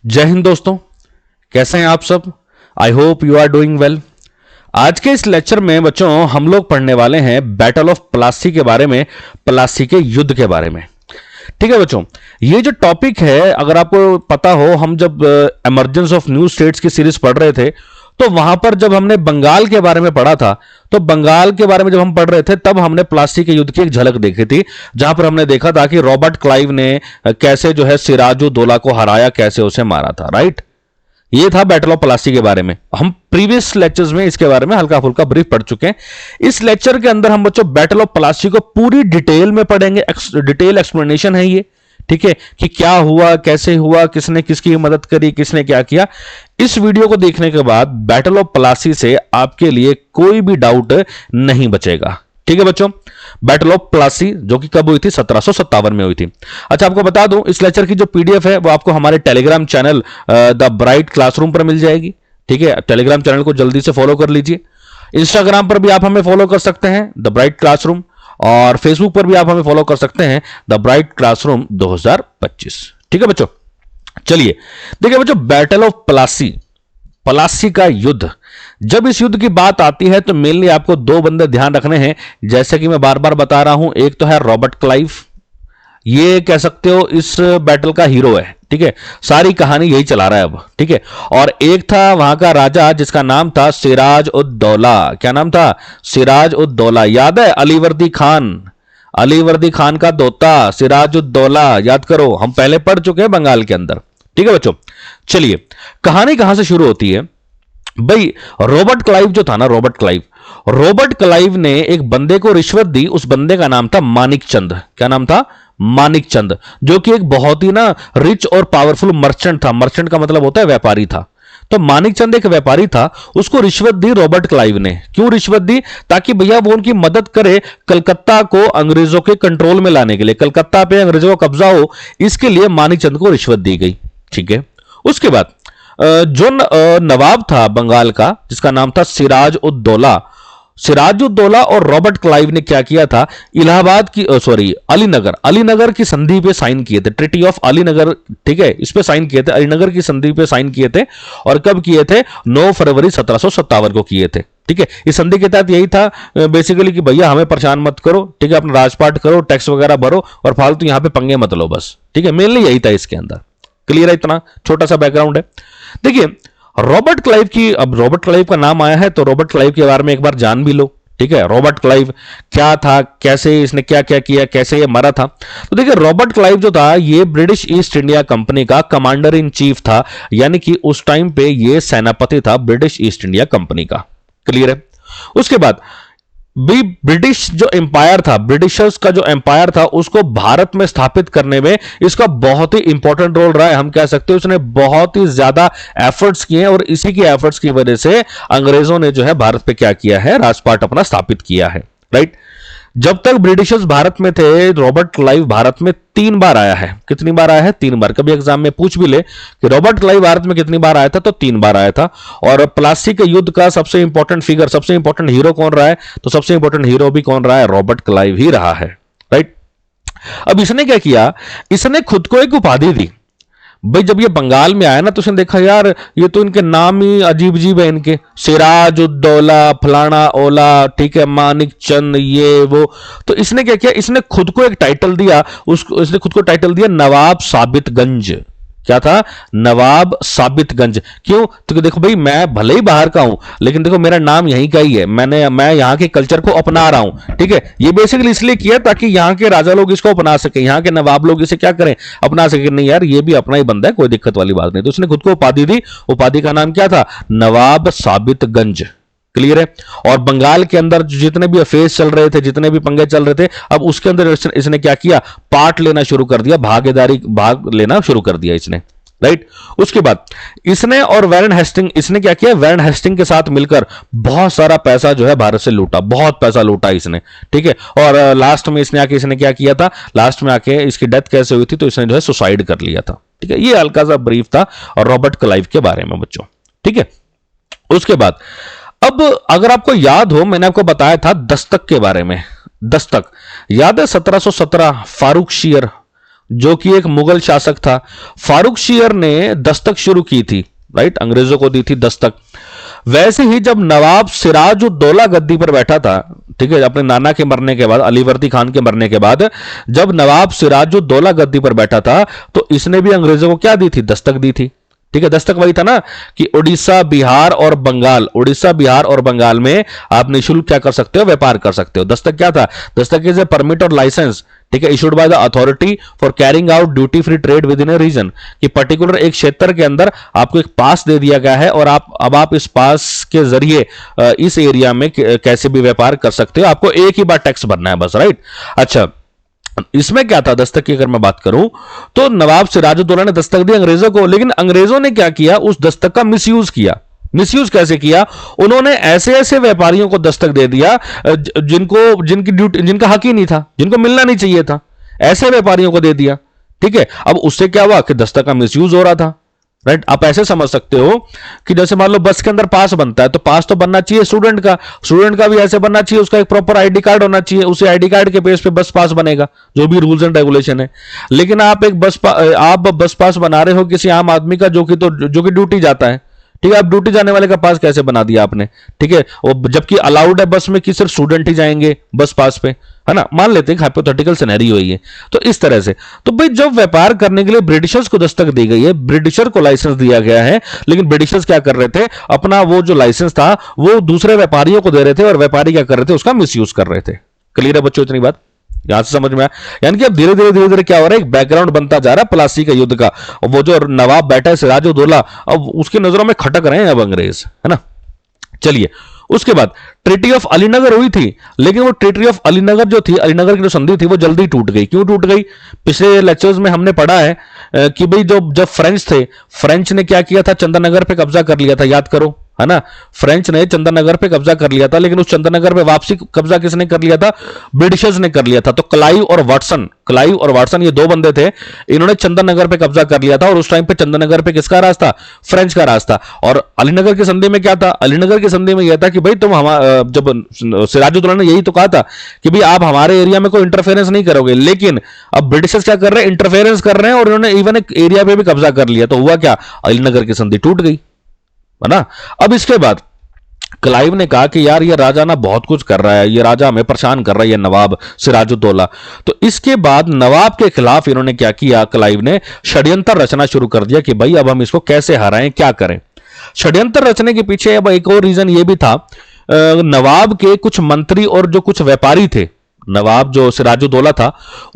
जय हिंद दोस्तों, कैसे हैं आप सब। I hope you are doing well. आज के इस लेक्चर में बच्चों हम लोग पढ़ने वाले हैं बैटल ऑफ प्लासी के बारे में, प्लासी के युद्ध के बारे में। ठीक है बच्चों, ये जो टॉपिक है अगर आपको पता हो, हम जब इमर्जेंस ऑफ न्यू स्टेट्स की सीरीज पढ़ रहे थे तो वहां पर जब हमने बंगाल के बारे में पढ़ा था, तो बंगाल के बारे में जब हम पढ़ रहे थे तब हमने प्लासी के युद्ध की एक झलक देखी थी, जहां पर हमने देखा था कि रॉबर्ट क्लाइव ने कैसे जो है सिराजुद्दौला को हराया, कैसे उसे मारा था। राइट, ये था बैटल ऑफ प्लासी के बारे में। हम प्रीवियस लेक्चर्स में इसके बारे में हल्का फुल्का ब्रीफ पढ़ चुके हैं। इस लेक्चर के अंदर हम बच्चों बैटल ऑफ प्लासी को पूरी डिटेल में पढ़ेंगे। डिटेल एक्सप्लेनेशन है ये, ठीक है, कि क्या हुआ, कैसे हुआ, किसने किसकी मदद करी, किसने क्या किया। इस वीडियो को देखने के बाद बैटल ऑफ प्लासी से आपके लिए कोई भी डाउट नहीं बचेगा। ठीक है बच्चों, बैटल ऑफ प्लासी जो कि कब हुई थी, 1757 में हुई थी। अच्छा, आपको बता दूं इस लेक्चर की जो पीडीएफ है वो आपको हमारे Telegram channel the bright classroom पर मिल जाएगी। ठीक है, टेलीग्राम चैनल को जल्दी से फॉलो कर लीजिए। इंस्टाग्राम पर भी आप हमें फॉलो कर सकते हैं, द ब्राइट क्लासरूम, और फेसबुक पर भी आप हमें फॉलो कर सकते हैं, द ब्राइट क्लासरूम 2025। ठीक है बच्चों, चलिए देखिए बच्चों, बैटल ऑफ प्लासी, प्लासी का युद्ध। जब इस युद्ध की बात आती है तो मेनली आपको दो बंदे ध्यान रखने हैं, जैसे कि मैं बार बार बता रहा हूं। एक तो है रॉबर्ट क्लाइव, ये कह सकते हो इस बैटल का हीरो है। ठीक है, सारी कहानी यही चला रहा है अब। ठीक है, और एक था वहां का राजा जिसका नाम था सिराज-उद-दौला। क्या नाम था? सिराज-उद-दौला। याद है? अलीवर्दी खान, अलीवर्दी खान का दोता सिराज-उद-दौला, याद करो, हम पहले पढ़ चुके हैं बंगाल के अंदर। ठीक है बच्चों, चलिए कहानी कहां से शुरू होती है भाई। रॉबर्ट क्लाइव जो था ना, रॉबर्ट क्लाइव ने एक बंदे को रिश्वत दी। उस बंदे का नाम था मानिक चंद। क्या नाम था? मानिक चंद, जो कि एक बहुत ही ना रिच और पावरफुल मर्चेंट था। मर्चेंट का मतलब होता है व्यापारी था। तो मानिक चंद एक व्यापारी था, उसको रिश्वत दी रॉबर्ट क्लाइव ने। क्यों रिश्वत दी? ताकि भैया वो उनकी मदद करे कलकत्ता को अंग्रेजों के कंट्रोल में लाने के लिए, कलकत्ता पे अंग्रेजों का कब्जा हो, इसके लिए मानिक चंद को रिश्वत दी गई। ठीक है, उसके बाद जो नवाब था बंगाल का, जिसका नाम था सिराज-उद-दौला, सिराजुद्दौला और रॉबर्ट क्लाइव ने क्या किया था, इलाहाबाद की अलीनगर की संधि पे साइन किए थे, ट्रिटी ऑफ अलीनगर। ठीक है, इस पे साइन किए थे, अलीनगर की संधि पे साइन किए थे। और कब किए थे? 9 फरवरी 1757 को किए थे। ठीक है, इस संधि के तहत यही था बेसिकली कि भैया हमें परेशान मत करो, ठीक है, अपना राजपाट करो, टैक्स वगैरह भरो और फालतू यहां पे पंगे मत लो बस। ठीक है, मेनली यही था इसके अंदर। क्लियर है? इतना छोटा सा बैकग्राउंड है। देखिए रॉबर्ट क्लाइव की, अब रॉबर्ट क्लाइव का नाम आया है तो रॉबर्ट क्लाइव के बारे में एक बार जान भी लो। ठीक है, रॉबर्ट क्लाइव क्या था, कैसे इसने क्या क्या किया, कैसे ये मरा था। तो देखिए रॉबर्ट क्लाइव जो था ये ब्रिटिश ईस्ट इंडिया कंपनी का कमांडर इन चीफ था, यानी कि उस टाइम पे ये सेनापति था ब्रिटिश ईस्ट इंडिया कंपनी का। क्लियर है? उसके बाद भी ब्रिटिश जो एम्पायर था, ब्रिटिशर्स का जो एम्पायर था, उसको भारत में स्थापित करने में इसका बहुत ही इंपॉर्टेंट रोल रहा है। हम कह सकते हैं उसने बहुत ही ज्यादा एफर्ट्स किए हैं और इसी के एफर्ट्स की वजह से अंग्रेजों ने जो है भारत पे क्या किया है, राजपाट अपना स्थापित किया है। राइट, जब तक ब्रिटिशर्स भारत में थे, रॉबर्ट क्लाइव भारत में 3 बार आया है। कितनी बार आया है? 3 बार। कभी एग्जाम में पूछ भी ले कि रॉबर्ट क्लाइव भारत में कितनी बार आया था, तो 3 बार आया था। और प्लासी के युद्ध का सबसे इंपॉर्टेंट फिगर, सबसे इंपॉर्टेंट हीरो कौन रहा है? तो सबसे इंपॉर्टेंट हीरो भी कौन रहा है? रॉबर्ट क्लाइव ही रहा है। राइट, अब इसने क्या किया, इसने खुद को एक उपाधि दी भाई। जब ये बंगाल में आया ना तो उसने देखा यार ये तो इनके नाम ही अजीब अजीब है, इनके सिराज-उद-दौला, फलाना ओला, ठीक है, मानिक चंद, ये वो। तो इसने क्या किया, इसने खुद को एक टाइटल दिया, उसको इसने खुद को टाइटल दिया नवाब साबितगंज। क्या था? नवाब साबितगंज। क्यों? तो देखो भाई मैं भले ही बाहर का हूं लेकिन देखो मेरा नाम यहीं का ही है, मैं यहां के कल्चर को अपना रहा हूं। ठीक है, ये बेसिकली इसलिए किया ताकि यहां के राजा लोग इसको अपना सके, यहां के नवाब लोग इसे क्या करें, अपना सके। नहीं यार ये भी अपना ही बंदा है, कोई दिक्कत वाली बात नहीं। तो उसने खुद को उपाधि दी, उपाधि का नाम क्या था? नवाब साबितगंज। क्लियर है? और बंगाल के अंदर जितने भी अफेयर्स चल रहे थे, जितने भी पंगे चल रहे थे, अब उसके अंदर इसने क्या किया, पार्ट लेना शुरू कर दिया, भाग लेना शुरू कर दिया इसने। राइट, उसके बाद इसने और वैरन हेस्टिंग, इसने क्या किया, वैरन हेस्टिंग के साथ मिलकर बहुत सारा पैसा जो है भारत से लूटा, बहुत पैसा लूटा इसने। ठीक है, और लास्ट में इसने आके इसने क्या किया था, लास्ट में आके इसकी डेथ कैसे हुई थी, तो इसने जो है सुसाइड कर लिया था। ठीक है, ये हल्का सा ब्रीफ था और रॉबर्ट क्लाइव के बारे में बच्चों। ठीक है, उसके बाद अब अगर आपको याद हो, मैंने आपको बताया था दस्तक के बारे में। दस्तक याद है? 1717 फारूक शीर जो कि एक मुगल शासक था। फारूक शियर ने दस्तक शुरू की थी, राइट, अंग्रेजों को दी थी दस्तक। वैसे ही जब नवाब सिराजुद्दौला गद्दी पर बैठा था, ठीक है, अपने नाना के मरने के बाद, अलीवर्दी खान के मरने के बाद जब नवाब सिराजुद्दौला गद्दी पर बैठा था, तो इसने भी अंग्रेजों को क्या दी थी? दस्तक दी थी। ठीक है, दस्तक वही था ना कि उड़ीसा, बिहार और बंगाल, उड़ीसा, बिहार और बंगाल में आप निःशुल्क क्या कर सकते हो? व्यापार कर सकते हो। दस्तक क्या था? दस्तक इज ए परमिट और लाइसेंस, ठीक है, issued by the authority for carrying out duty free trade within a region, कि पर्टिकुलर एक क्षेत्र के अंदर आपको एक पास दे दिया गया है और आप इस पास के जरिए इस एरिया में कैसे भी व्यापार कर सकते हो, आपको एक ही बार टैक्स भरना है बस, राइट। अच्छा, इसमें क्या था दस्तक की अगर मैं बात करूं तो नवाब सिराजुद्दौला ने दस्तक दी अंग्रेजों को, लेकिन अंग्रेजों ने क्या किया? उस दस्तक का मिसयूज किया। मिसयूज कैसे किया? उन्होंने ऐसे ऐसे व्यापारियों को दस्तक दे दिया जिनका हक ही नहीं था, जिनको मिलना नहीं चाहिए था, ऐसे व्यापारियों को दे दिया। ठीक है, अब उससे क्या हुआ कि दस्तक का मिसयूज हो रहा था, राइट। आप ऐसे समझ सकते हो कि जैसे मान लो बस के अंदर पास बनता है, तो पास तो बनना चाहिए स्टूडेंट का भी ऐसे बनना चाहिए, उसका एक प्रॉपर आईडी कार्ड होना चाहिए, उसी आईडी कार्ड के बेस पे बस पास बनेगा, जो भी रूल्स एंड रेगुलेशन है। लेकिन आप बस पास बना रहे हो किसी आम आदमी का, जो कि ड्यूटी जाता है, ठीक है, आप ड्यूटी जाने वाले का पास कैसे बना दिया आपने? ठीक है, वो जबकि अलाउड है बस में कि सिर्फ स्टूडेंट ही जाएंगे बस पास पे, है ना, मान लेते हैं हाइपोथेटिकल सिनेरियो है ये। तो इस तरह से, तो भाई जब व्यापार करने के लिए ब्रिटिशर्स को दस्तक दी गई है, ब्रिटिशर को लाइसेंस दिया गया है, लेकिन ब्रिटिशर्स क्या कर रहे थे? अपना वो जो लाइसेंस था वो दूसरे व्यापारियों को दे रहे थे, और व्यापारी क्या कर रहे थे? उसका मिसयूज कर रहे थे। क्लियर है बच्चों इतनी बात? यहां से समझ में आया? यानी कि अब धीरे धीरे क्या हो रहा है? एक बैकग्राउंड बनता जा रहा है प्लासी का युद्ध का। वो जो नवाब बैठा है सिराजुद्दौला, अब उसकी नजरों में खटक रहे हैं अब अंग्रेज, है ना। चलिए, उसके बाद ट्रीटी ऑफ अलीनगर हुई थी, लेकिन वो ट्रीटी ऑफ अलीनगर जो थी, अलीनगर की जो संधि थी, वो जल्दी टूट गई। क्यों टूट गई? पिछले लेक्चर्स में हमने पढ़ा है कि भाई जब फ्रेंच थे, फ्रेंच ने क्या किया था? चंदननगर पे कब्जा कर लिया था, याद करो, है ना। फ्रेंच ने चंदननगर पे कब्जा कर लिया था, लेकिन उस चंदननगर पे वापसी कब्जा किसने कर लिया था? ब्रिटिशर्स ने कर लिया था। तो क्लाइव और वाटसन ये दो बंदे थे, इन्होंने चंदननगर पे कब्जा कर लिया था, और उस टाइम पे चंदननगर पे किसका राज था? फ्रेंच का राज था। और अलीनगर की संधि में क्या था? अलीनगर की संधि में यह था कि भाई तुम जब सिराजुद्दौला ने यही तो कहा था कि भाई आप हमारे एरिया में कोई इंटरफेरेंस नहीं करोगे, लेकिन अब ब्रिटिशर्स क्या कर रहे हैं? इंटरफेरेंस कर रहे हैं, और इन्होंने इवन एक एरिया पे भी कब्जा कर लिया। तो हुआ क्या? अलीनगर की संधि टूट गई, है ना। अब इसके बाद क्लाइव ने कहा कि यार ये राजा ना बहुत कुछ कर रहा है, ये राजा हमें परेशान कर रहा है, ये नवाब सिराजुद्दौला। तो इसके बाद नवाब के खिलाफ इन्होंने क्या किया? क्लाइव ने षड्यंत्र रचना शुरू कर दिया कि भाई अब हम इसको कैसे हराएं, क्या करें। षड्यंत्र रचने के पीछे अब एक और रीजन ये भी था, नवाब के कुछ मंत्री और जो कुछ व्यापारी थे, नवाब जो सिराजुद्दौला था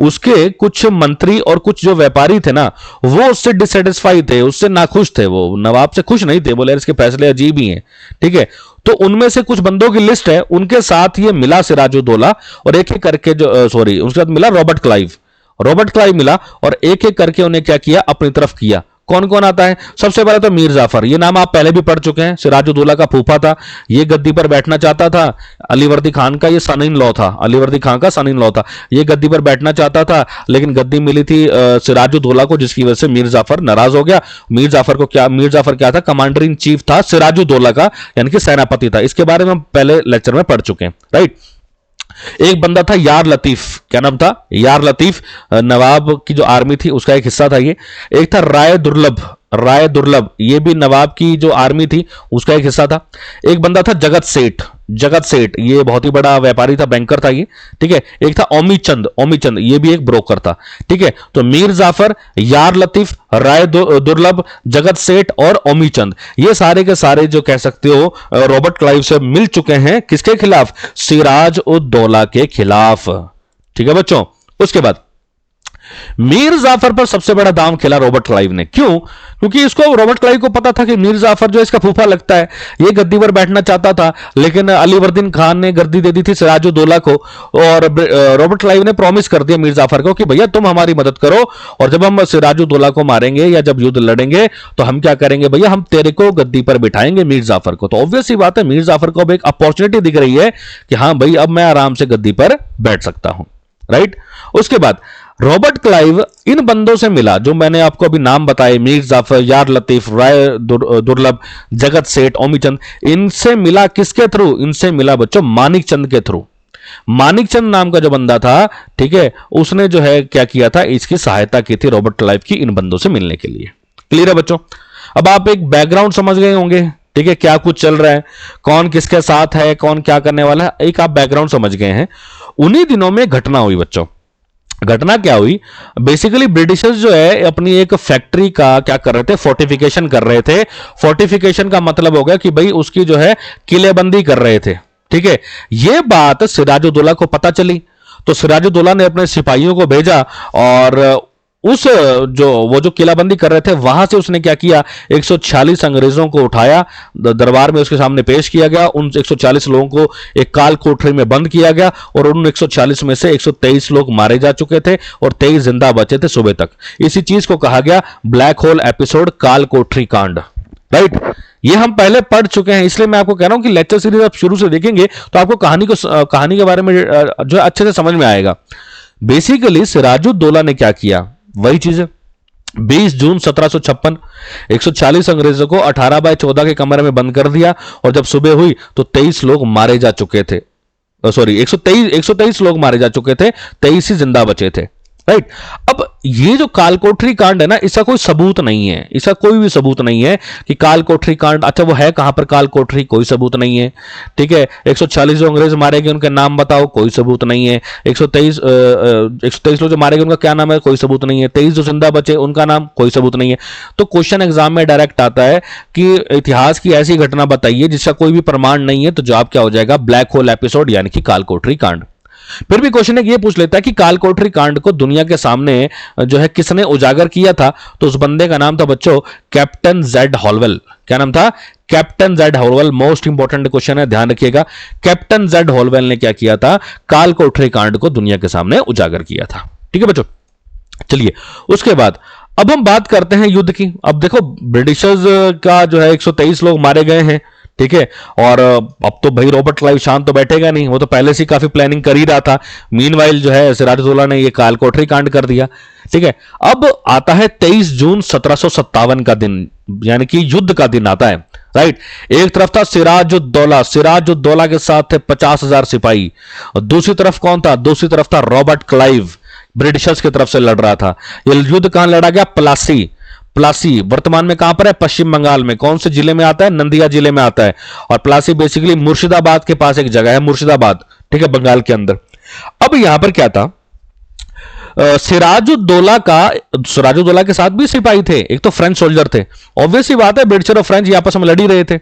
उसके कुछ मंत्री और कुछ जो व्यापारी थे ना, वो उससे डिससेटिस्फाई थे, उससे नाखुश थे, वो नवाब से खुश नहीं थे, बोले इसके फैसले अजीब ही हैं। ठीक है, तो उनमें से कुछ बंदों की लिस्ट है, उनके साथ ये मिला सिराजुद्दौला, और एक एक करके उसके साथ मिला रॉबर्ट क्लाइव मिला, और एक एक करके उन्हें क्या किया? अपनी तरफ किया। कौन कौन आता है? सबसे पहले तो मीर जाफर, ये नाम आप पहले भी पढ़ चुके हैं, सिराजुद्दौला का फूफा था, ये गद्दी पर बैठना चाहता था। अलीवर्दी खान का ये सन इन लॉ था, अलीवर्दी खान का सन इन लॉ था, ये गद्दी पर बैठना चाहता था, लेकिन गद्दी मिली थी सिराजुद्दौला को, जिसकी वजह से मीर जाफर नाराज हो गया। मीर जाफर क्या था? कमांडर इन चीफ था सिराजुद्दौला का, यानी कि सेनापति था। इसके बारे में हम पहले लेक्चर में पढ़ चुके हैं, राइट। एक बंदा था यार लतीफ, क्या नाम था? यार लतीफ, नवाब की जो आर्मी थी उसका एक हिस्सा था ये। एक था राय दुर्लभ, ये भी नवाब की जो आर्मी थी उसका एक हिस्सा था। एक बंदा था जगत सेठ, ये बहुत ही बड़ा व्यापारी था, बैंकर था ये। ठीक है, एक था ओमी चंद, ये भी एक ब्रोकर था। ठीक है, तो मीर जाफर, यार लतीफ, राय दुर्लभ, जगत सेठ और ओमी चंद, ये सारे के सारे जो कह सकते हो रॉबर्ट क्लाइव से मिल चुके हैं। किसके खिलाफ? सिराजुद्दौला के खिलाफ। ठीक है बच्चों, उसके बाद मीर जाफर पर सबसे बड़ा दांव खेला रॉबर्ट क्लाइव ने। क्यों? क्योंकि इसको रॉबर्ट क्लाइव को पता था कि मीर जाफर जो इसका फूफा लगता है, ये गद्दी पर बैठना चाहता था, लेकिन अलीवर्दीन खान ने गद्दी दे दी थी सिराजुद्दौला को, और रॉबर्ट क्लाइव ने प्रॉमिस कर दिया मीर जाफर को कि भैया तुम हमारी मदद करो, और जब हम सिराजुद्दौला को मारेंगे या जब युद्ध लड़ेंगे तो हम क्या करेंगे भैया? हम तेरे को गद्दी पर बिठाएंगे, मीर जाफर को। तो ऑब्वियस ही बात है, मीर जाफर को अब एक अपॉर्चुनिटी दिख रही है कि हाँ भाई अब मैं आराम से गद्दी पर बैठ सकता हूं, राइट। उसके बाद रॉबर्ट क्लाइव इन बंदों से मिला जो मैंने आपको अभी नाम बताए, मीर जाफर, यार लतीफ, राय दुर्लभ, जगत सेठ, ओमी चंद, इनसे मिला किसके थ्रू? इनसे मिला बच्चों मानिक चंद के थ्रू। मानिकचंद नाम का जो बंदा था, ठीक है, उसने जो है क्या किया था, इसकी सहायता की थी रॉबर्ट क्लाइव की इन बंदों से मिलने के लिए। क्लियर है बच्चों? अब आप एक बैकग्राउंड समझ गए होंगे, ठीक है, क्या कुछ चल रहा है, कौन किसके साथ है, कौन क्या करने वाला है, एक आप बैकग्राउंड समझ गए हैं। उन्हीं दिनों में घटना हुई बच्चों। घटना क्या हुई? बेसिकली ब्रिटिशर्स जो है अपनी एक फैक्ट्री का क्या कर रहे थे, फोर्टिफिकेशन कर रहे थे। फोर्टिफिकेशन का मतलब हो गया कि भाई उसकी जो है किलेबंदी कर रहे थे, ठीक है। यह बात सिराजुद्दौला को पता चली, तो सिराजुद्दौला ने अपने सिपाहियों को भेजा और उस वो जो किलाबंदी कर रहे थे वहां से उसने क्या किया, 146 अंग्रेजों को उठाया, दरबार में उसके सामने पेश किया गया। उन 140 लोगों को एक काल कोठरी में बंद किया गया और उन 140 में से 123 लोग मारे जा चुके थे और 23 जिंदा बचे थे सुबह तक। इसी चीज को कहा गया ब्लैक होल एपिसोड, काल कोठरी कांड, राइट। ये हम पहले पढ़ चुके हैं, इसलिए मैं आपको कह रहा हूं कि लेक्चर सीरीज आप शुरू से देखेंगे तो आपको कहानी के बारे में जो अच्छे से समझ में आएगा। बेसिकली सिराजुद्दौला ने क्या किया, वही चीज है। 20 जून 1756 140 अंग्रेजों को 18/14 के कमरे में बंद कर दिया और जब सुबह हुई तो 23 लोग मारे जा चुके थे। सॉरी, 123 लोग मारे जा चुके थे, 23 ही जिंदा बचे थे, राइट। अब ये जो कालकोठरी कांड है ना, इसका कोई सबूत नहीं है, इसका कोई भी सबूत नहीं है कि कालकोठरी कांड, अच्छा वो है कहां पर कालकोठरी, कोई सबूत नहीं है, ठीक है। 140 जो अंग्रेज मारे गए उनके नाम बताओ, कोई सबूत नहीं है। 123 लोग जो मारे गए उनका क्या नाम है, कोई सबूत नहीं है। 23 जो जिंदा बचे उनका नाम, कोई सबूत नहीं है। तो क्वेश्चन एग्जाम में डायरेक्ट आता है कि इतिहास की ऐसी घटना बताइए जिसका कोई भी प्रमाण नहीं है, तो जवाब क्या हो जाएगा, ब्लैक होल एपिसोड यानी कि कालकोठरी कांड। फिर भी क्वेश्चन ये पूछ लेता है कि कालकोठरी कांड को दुनिया के सामने जो है किसने उजागर किया था, तो उस बंदे का नाम था बच्चों कैप्टन जेड हॉलवेल। क्या नाम था? Captain Z Holwell. Most important question है, ध्यान रखिएगा। कैप्टन जेड हॉलवेल ने क्या किया था, कालकोठरी कांड को दुनिया के सामने उजागर किया था, ठीक है बच्चों। चलिए उसके बाद अब हम बात करते हैं युद्ध की। अब देखो ब्रिटिशर्स का जो है 123 लोग मारे गए हैं, ठीक है। और अब तो भाई रॉबर्ट क्लाइव शांत तो बैठेगा नहीं, वो तो पहले से काफी प्लानिंग कर ही रहा था। मीनवाइल जो है सिराजुद्दौला ने ये कालकोठरी कांड कर दिया, ठीक है। अब आता है 23 जून 1757 का दिन, यानी कि युद्ध का दिन आता है, राइट। एक तरफ था सिराजुद्दौला, सिराजुद्दौला के साथ थे 50,000 सिपाही, और दूसरी तरफ कौन था, दूसरी तरफ था रॉबर्ट क्लाइव, ब्रिटिशर्स की तरफ से लड़ रहा था। यह युद्ध कहां लड़ा गया, प्लासी। प्लासी वर्तमान में कहां पर है, पश्चिम बंगाल में। कौन से जिले में आता है, नंदिया जिले में आता है। और प्लासी बेसिकली मुर्शिदाबाद के पास एक जगह है, मुर्शिदाबाद, ठीक है, बंगाल के अंदर। अब यहां पर क्या था, सिराजुद्दौला के साथ भी सिपाही थे, एक तो फ्रेंच सोल्जर थे। ऑब्वियसली बात है ब्रिटिशर और फ्रेंच आपस में लड़ ही रहे थे,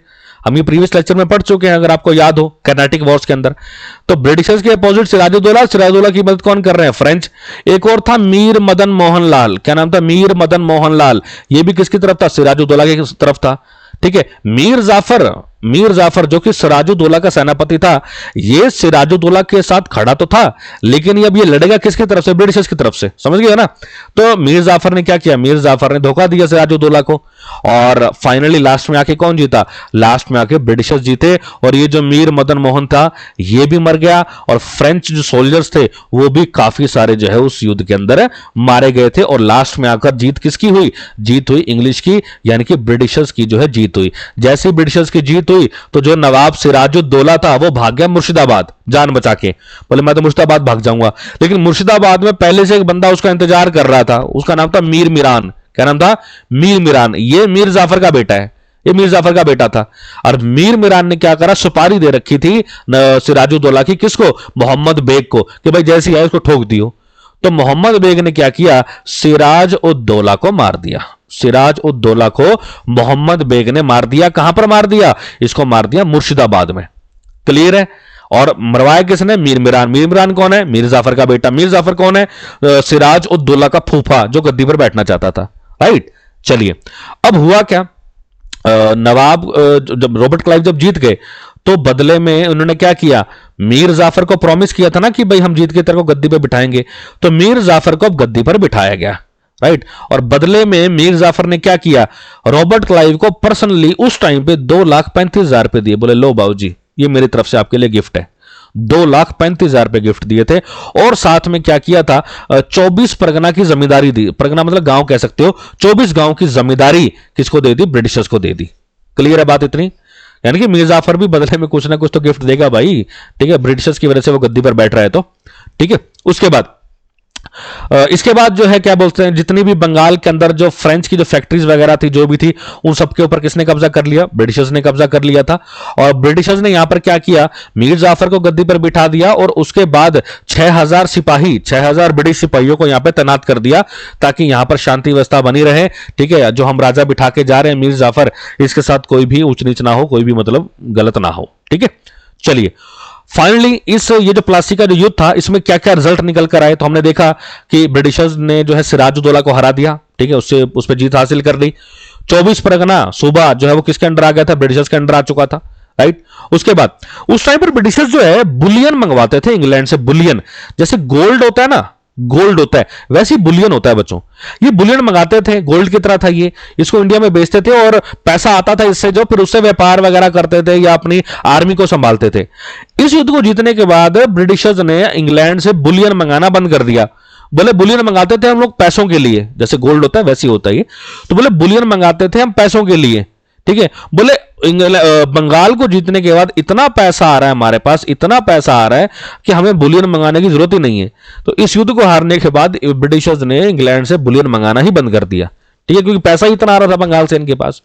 हम ये प्रीवियस लेक्चर में पढ़ चुके हैं अगर आपको याद हो, कर्नाटिक वॉर्स के अंदर। तो ब्रिटिशर्स के अपोजिट सिराजुद्दौला की मदद कौन कर रहे हैं, फ्रेंच। एक और था मीर मदन मोहन लाल, क्या नाम था, मीर मदन मोहन लाल। ये भी किसकी तरफ था, सिराजुद्दौला की तरफ था, ठीक है। मीर जाफर जो कि सिराजुद्दौला का सेनापति था, ये सिराजुद्दौला के साथ खड़ा तो था, लेकिन अब ये लड़ेगा किसकी तरफ से, ब्रिटिशर्स की तरफ से, समझ गए ना। तो मीर जाफर ने क्या किया, मीर जाफर ने धोखा दिया सिराजुद्दौला को, और फाइनली लास्ट में आके कौन जीता, लास्ट में आके ब्रिटिशर्स जीते। और ये जो मीर मदन मोहन था ये भी मर गया, और फ्रेंच जो सोल्जर्स थे वो भी काफी सारे जो है उस युद्ध के अंदर मारे गए थे। और लास्ट में आकर जीत किसकी हुई, जीत हुई इंग्लिश की, यानी कि ब्रिटिशर्स की जो है जीत हुई। जैसे ब्रिटिशर्स की जीत हुई तो जो नवाब सिराजुद्दौला था वो भाग गया मुर्शिदाबाद जान बचा के, बोले मैं तो मुर्शिदाबाद भाग जाऊंगा। लेकिन मुर्शिदाबाद में पहले से एक बंदा उसका इंतजार कर रहा था, उसका नाम था मीर मिरान। क्या नाम था, मीर मिरान। ये मीर जाफर का बेटा है, ये मीर जाफर का बेटा था। और मीर मिरान ने क्या करा, सुपारी दे रखी थी सिराजुद्दौला की, किसको, मोहम्मद बेग को, कि भाई जैसी है उसको ठोक दियो। तो मोहम्मद बेग ने क्या किया, सिराजुद्दौला को मार दिया। सिराजुद्दौला को मोहम्मद बेग ने मार दिया। कहां पर मार दिया, इसको मार दिया मुर्शिदाबाद में। क्लियर है। और मरवाया किसने, मीर मिरान। मीर मिरान कौन है, मीर जाफर का बेटा। मीर जाफर कौन है, सिराजुद्दौला का फूफा जो गद्दी पर बैठना चाहता था, राइट। चलिए अब हुआ क्या, नवाब जब रॉबर्ट क्लाइव जब जीत गए तो बदले में उन्होंने क्या किया, मीर जाफर को प्रॉमिस किया था ना कि भाई हम जीत के तेरे को गद्दी पे बिठाएंगे, तो मीर जाफर को अब गद्दी पर बिठाया गया, राइट। और बदले में मीर जाफर ने क्या किया, रॉबर्ट क्लाइव को पर्सनली उस टाइम पे 2,35,000 रुपए दिए। बोले लो बाबूजी ये मेरी तरफ से आपके लिए गिफ्ट है। 2,35,000 रुपए गिफ्ट दिए थे। और साथ में क्या किया था, 24 परगना की जमींदारी दी। परगना मतलब गांव कह सकते हो। 24 गांव की जमींदारी किसको दे दी, ब्रिटिशर्स को दे दी। क्लियर है बात इतनी, यानी कि मीर जाफर भी बदले में कुछ ना कुछ तो गिफ्ट देगा भाई, ठीक है, ब्रिटिशर्स की वजह से वो गद्दी पर बैठ रहा है तो, ठीक है। इसके बाद जो है क्या बोलते हैं, जितनी भी बंगाल के अंदर जो फ्रेंच की जो फैक्ट्रीज वगैरह थी, जो भी थी, उन सबके ऊपर किसने कब्जा कर लिया? ब्रिटिशर्स ने कब्जा कर लिया था। और ब्रिटिशर्स ने यहां पर क्या किया, मीर जाफर को गद्दी पर बिठा दिया और उसके बाद 6000 सिपाही, 6000 ब्रिटिश सिपाहियों को यहां पर तैनात कर दिया ताकि यहां पर शांति व्यवस्था बनी रहे, ठीक है। जो हम राजा बिठा के जा रहे हैं मीर जाफर, इसके साथ कोई भी ऊंच नीच ना हो, कोई भी मतलब गलत ना हो, ठीक है। चलिए फाइनली ये जो प्लासी का जो युद्ध था, इसमें क्या क्या रिजल्ट निकल कर आए, तो हमने देखा कि ब्रिटिशर्स ने जो है सिराजुद्दौला को हरा दिया, ठीक है, उससे उस पर जीत हासिल कर ली। 24 परगना सूबा जो है वो किसके अंडर आ गया था? ब्रिटिशर्स के अंडर आ चुका था, राइट। उसके बाद उस टाइम पर ब्रिटिशर्स जो है बुलियन मंगवाते थे इंग्लैंड से, बुलियन, जैसे गोल्ड होता है ना, गोल्ड होता है वैसे ही बुलियन होता है बच्चों, ये बुलियन मंगाते थे, गोल्ड की तरह था ये, इसको इंडिया में बेचते थे और पैसा आता था इससे, जो फिर उससे व्यापार वगैरह करते थे या अपनी आर्मी को संभालते थे। इस युद्ध को जीतने के बाद ब्रिटिशर्स ने इंग्लैंड से बुलियन मंगाना बंद कर दिया। बोले बुलियन मंगाते थे हम लोग पैसों के लिए, जैसे गोल्ड होता है वैसे ही होता है, तो बोले बुलियन मंगाते थे हम पैसों के लिए, ठीक है। बोले बंगाल को जीतने के बाद इतना पैसा आ रहा है हमारे पास, इतना पैसा आ रहा है कि हमें बुलियन मंगाने की जरूरत ही नहीं है। तो इस युद्ध को हारने के बाद ब्रिटिशर्स ने इंग्लैंड से बुलियन मंगाना ही बंद कर दिया, ठीक है, क्योंकि पैसा ही इतना आ रहा था बंगाल से इनके पास।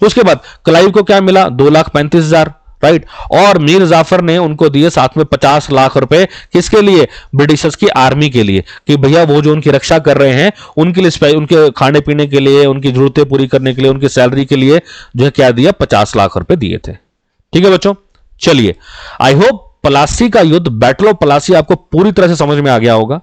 उसके बाद क्लाइव को क्या मिला? 2,35,000, राइट। और मीर जाफर ने उनको दिए साथ में 50 लाख रुपए, किसके लिए? ब्रिटिशर्स की आर्मी के लिए, कि भैया वो जो उनकी रक्षा कर रहे हैं उनके लिए, उनके खाने पीने के लिए, उनकी जरूरतें पूरी करने के लिए, उनकी सैलरी के लिए जो है क्या दिया? 50 लाख रुपए दिए थे, ठीक है बच्चों। चलिए आई होप प्लासी का युद्ध, बैटल ऑफ प्लासी आपको पूरी तरह से समझ में आ गया होगा,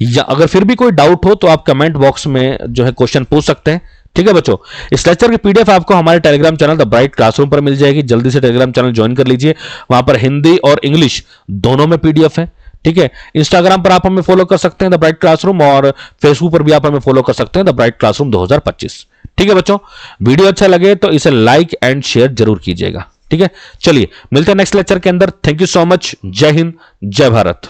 या अगर फिर भी कोई डाउट हो तो आप कमेंट बॉक्स में जो है क्वेश्चन पूछ सकते हैं, ठीक है बच्चों। इस लेक्चर की पीडीएफ आपको हमारे Telegram channel the bright classroom पर मिल जाएगी, जल्दी से टेलीग्राम चैनल ज्वाइन कर लीजिए, वहां पर हिंदी और इंग्लिश दोनों में पीडीएफ है, ठीक है। इंस्टाग्राम पर आप हमें फॉलो कर सकते हैं द ब्राइट क्लासरूम, और फेसबुक पर भी आप हमें फॉलो कर सकते हैं द ब्राइट क्लासरूम 2025, ठीक है बच्चों। वीडियो अच्छा लगे तो इसे लाइक एंड शेयर जरूर कीजिएगा, ठीक है। चलिए मिलते हैं नेक्स्ट लेक्चर के अंदर। Thank you so much. जय हिंद, जय भारत।